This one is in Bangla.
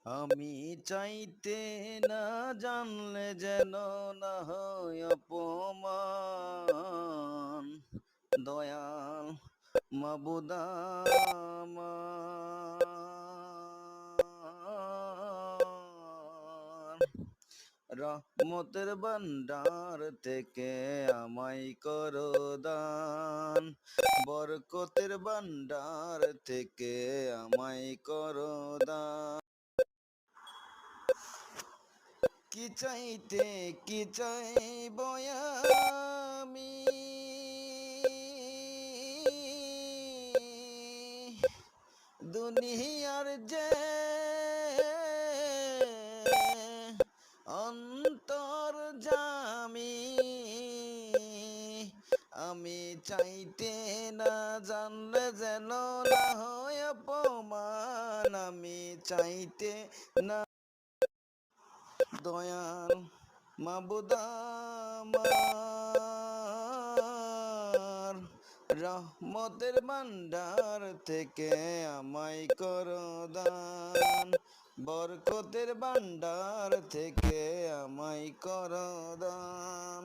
আমি চাইতে না জানলে যেন না হয় অপমান, দয়াল মাবুদ আমার। রহমতের ভান্ডার থেকে আমায় করো দান, বরকতের ভান্ডার থেকে আমায় করো দান। কি চাইতে কি চাইব আমি, দুনিয়ার যে অন্তর্যামী, আমি চাইতে না জানলে যেন না হয় অপমান, আমি চাইতে না। দয়াল মাবুদ আমার, রহমতের ভান্ডার থেকে আমায় করো দান, বরকতের ভান্ডার থেকে আমায় করো দান।